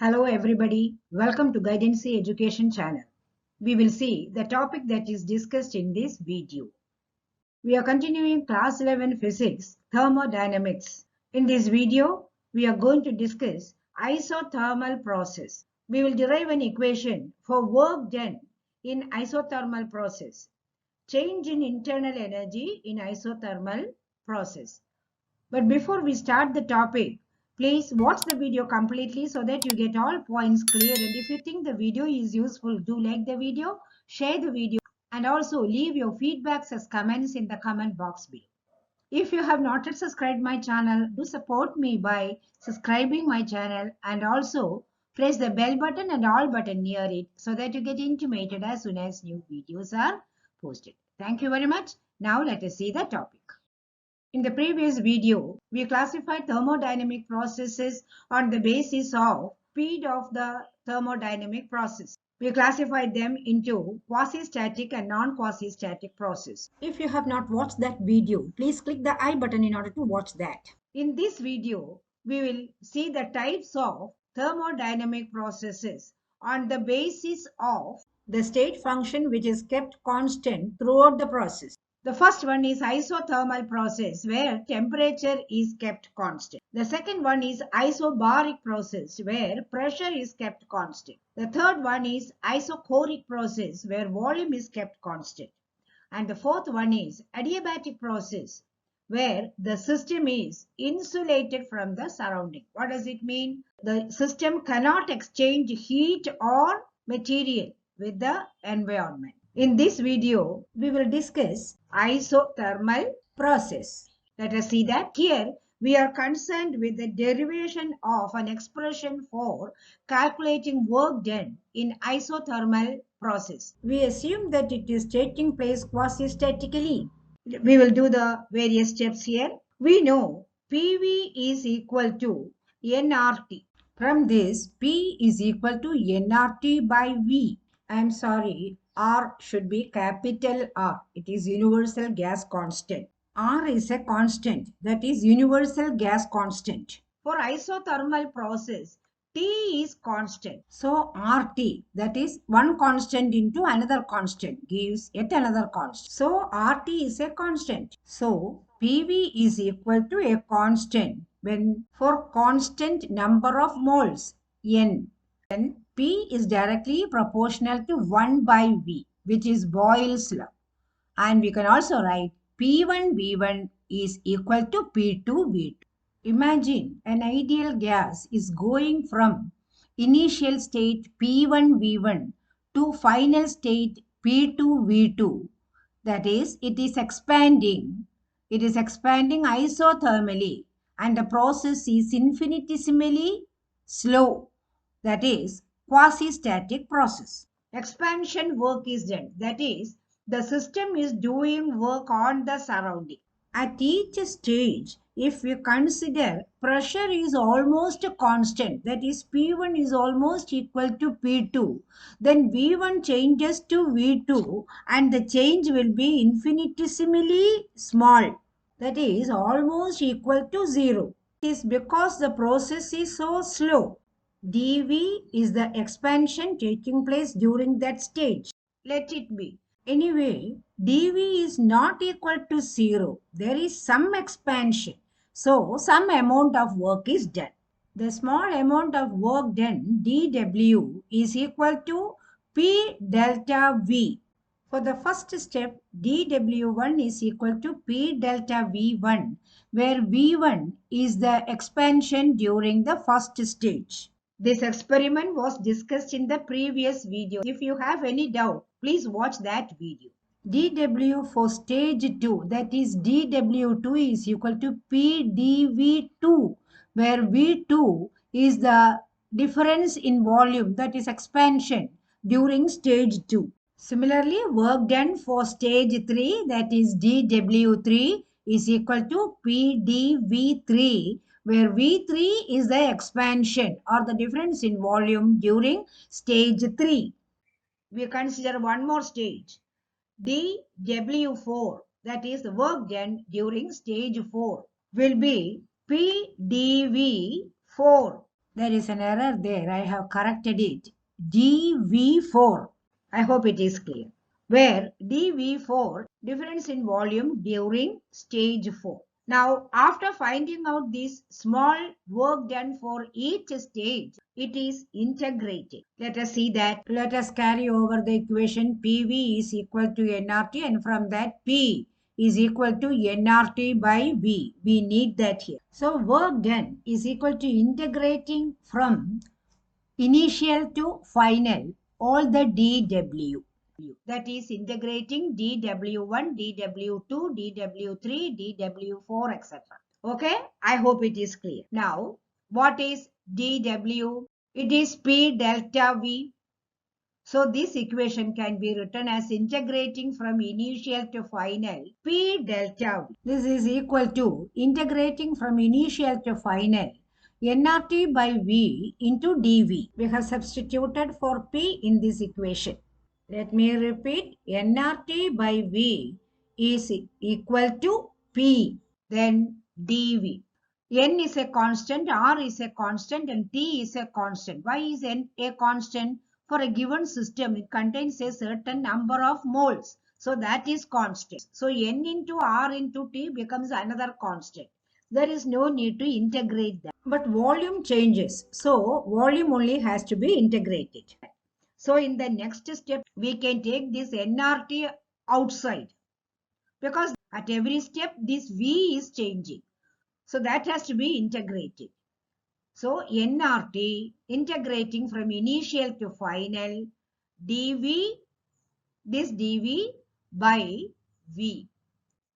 Hello everybody, welcome to Guidancy Education channel. We will see the topic that is discussed in this video. We are continuing class 11 physics, thermodynamics. In this video, we are going to discuss isothermal process. We will derive an equation for work done in isothermal process. Change in internal energy in isothermal process. But before we start the topic, please watch the video completely so that you get all points clear. And if you think the video is useful, do like the video, share the video, and also leave your feedbacks as comments in the comment box below. If you have not yet subscribed my channel, do support me by subscribing my channel and also press the bell button and all button near it so that you get intimated as soon as new videos are posted. Thank you very much. Now let us see the topic. In the previous video, we classified thermodynamic processes on the basis of speed of the thermodynamic process. We classified them into quasi-static and non-quasi-static process. If you have not watched that video, please click the I button in order to watch that. In this video, we will see the types of thermodynamic processes on the basis of the state function which is kept constant throughout the process. The first one is isothermal process where temperature is kept constant. The second one is isobaric process where pressure is kept constant. The third one is isochoric process where volume is kept constant. And the fourth one is adiabatic process where the system is insulated from the surrounding. What does it mean? The system cannot exchange heat or material with the environment. In this video, we will discuss isothermal process. Let us see that. Here, we are concerned with the derivation of an expression for calculating work done in isothermal process. We assume that it is taking place quasi-statically. We will do the various steps here. We know PV is equal to nRT. From this, P is equal to nRT by V. I am sorry, R should be capital R. It is universal gas constant. R is a constant, that is universal gas constant. For isothermal process, T is constant. So RT, that is one constant into another constant, gives yet another constant. So RT is a constant. So PV is equal to a constant when for constant number of moles, N. Then P is directly proportional to 1 by V, which is Boyle's law. And we can also write P1 V1 is equal to P2 V2. Imagine an ideal gas is going from initial state P1 V1 to final state P2 V2. That is, it is expanding. It is expanding isothermally and the process is infinitesimally slow. That is quasi-static process. Expansion work is done. That is, the system is doing work on the surrounding. At each stage, if we consider pressure is almost constant, that is P1 is almost equal to P2, then V1 changes to V2 and the change will be infinitesimally small, that is almost equal to 0. It is because the process is so slow. dV is the expansion taking place during that stage. Let it be. Anyway, dV is not equal to 0. There is some expansion. So, some amount of work is done. The small amount of work done, dW, is equal to P delta V. For the first step, dW1 is equal to P delta V1, where V1 is the expansion during the first stage. This experiment was discussed in the previous video. If you have any doubt, please watch that video. dW for stage 2, that is dW2 is equal to PdV2, where V2 is the difference in volume, that is expansion during stage 2. Similarly, work done for stage 3, that is dW3 is equal to PdV3, where V3 is the expansion or the difference in volume during stage 3. We consider one more stage, dW4, that is the work done during stage 4, will be PdV4. There is an error there. I have corrected it. dV4. I hope it is clear. Where dV4 difference in volume during stage 4. Now, after finding out this small work done for each stage, it is integrated. Let us see that. Let us carry over the equation PV is equal to nRT, and from that P is equal to nRT by V. We need that here. So work done is equal to integrating from initial to final all the dW. That is integrating dW1, dW2, dW3, dW4, etc. Okay, I hope it is clear. Now, what is dW? It is P delta V. So this equation can be written as integrating from initial to final P delta V. This is equal to integrating from initial to final nRT by V into dV. We have substituted for P in this equation. Let me repeat, nRT by V is equal to P, then dV. N is a constant, R is a constant, and T is a constant. Why is N a constant? For a given system, it contains a certain number of moles. So that is constant. So N into R into T becomes another constant. There is no need to integrate that. But volume changes. So volume only has to be integrated. So in the next step, we can take this nRT outside, because at every step this V is changing. So that has to be integrated. So nRT integrating from initial to final dV, this dV by V.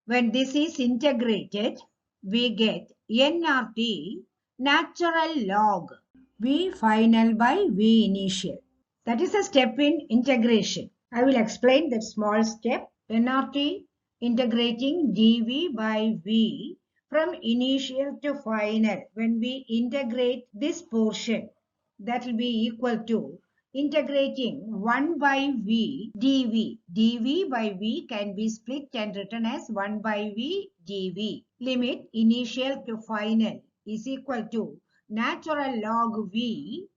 When this is integrated, we get nRT natural log V final by V initial. That is a step in integration. I will explain that small step. nRT integrating dV by V from initial to final. When we integrate this portion, that will be equal to integrating 1 by V dV. dV by V can be split and written as 1 by V dV. Limit initial to final is equal to natural log V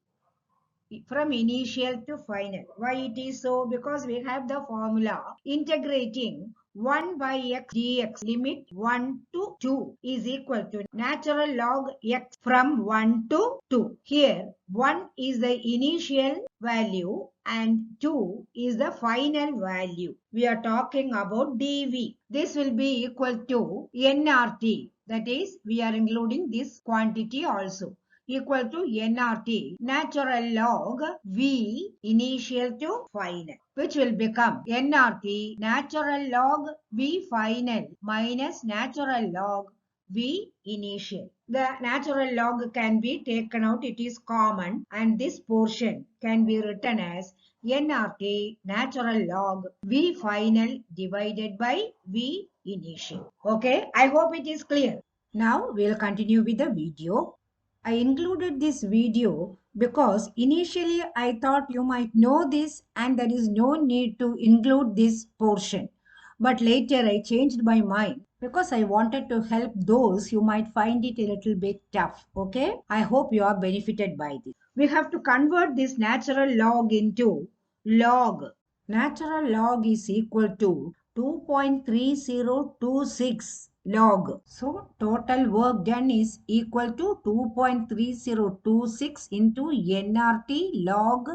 from initial to final. Why it is so? Because we have the formula integrating 1 by x dx limit 1 to 2 is equal to natural log x from 1 to 2. Here 1 is the initial value and 2 is the final value. We are talking about dV. This will be equal to nRT. That is, we are including this quantity also, equal to nRT natural log V initial to final, which will become nRT natural log V final minus natural log V initial. The natural log can be taken out, it is common, and this portion can be written as nRT natural log V final divided by V initial. Okay, I hope it is clear. Now we'll continue with the video. I included this video because initially I thought you might know this and there is no need to include this portion. But later I changed my mind because I wanted to help those who might find it a little bit tough. Okay? I hope you are benefited by this. We have to convert this natural log into log. Natural log is equal to 2.3026 log. So total work done is equal to 2.3026 into nRT log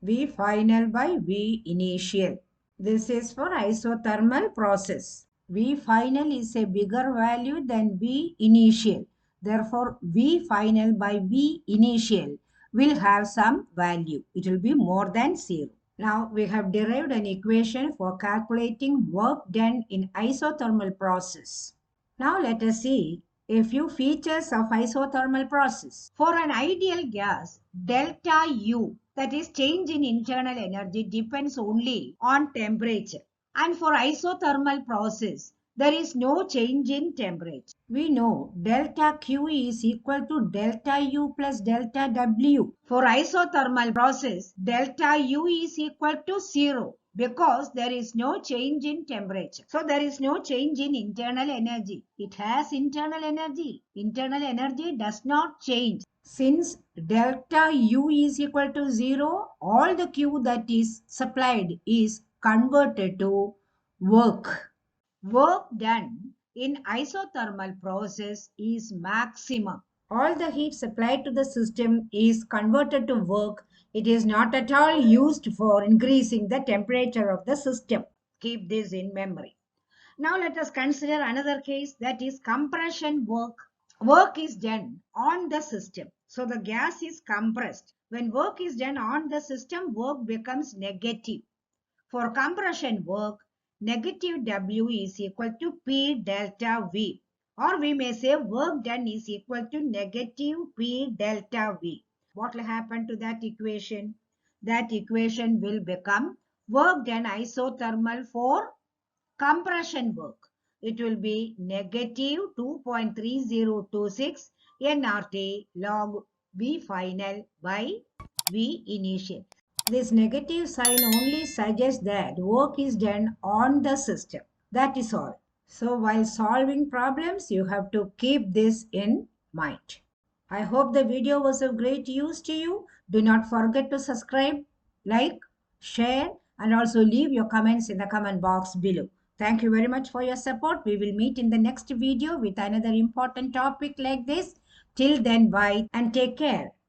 V final by V initial. This is for isothermal process. V final is a bigger value than V initial. Therefore, V final by V initial will have some value. It will be more than 0. Now we have derived an equation for calculating work done in isothermal process. Now let us see a few features of isothermal process. For an ideal gas, delta U, that is change in internal energy, depends only on temperature. And for isothermal process, there is no change in temperature. We know delta Q is equal to delta U plus delta W. For isothermal process, delta U is equal to 0 because there is no change in temperature. So there is no change in internal energy. It has internal energy. Internal energy does not change. Since delta U is equal to 0, all the Q that is supplied is converted to work. Work done in isothermal process is maximum. All the heat supplied to the system is converted to work. It is not at all used for increasing the temperature of the system. Keep this in memory. Now let us consider another case, that is compression work. Work is done on the system. So the gas is compressed. When work is done on the system, work becomes negative. For compression work, negative W is equal to P delta V. Or we may say work done is equal to negative P delta V. What will happen to that equation? That equation will become work done isothermal for compression work. It will be negative 2.3026 nRT log V final by V initial. This negative sign only suggests that work is done on the system. That is all. So while solving problems, you have to keep this in mind. I hope the video was of great use to you. Do not forget to subscribe, like, share, and also leave your comments in the comment box below. Thank you very much for your support. We will meet in the next video with another important topic like this. Till then, bye and take care.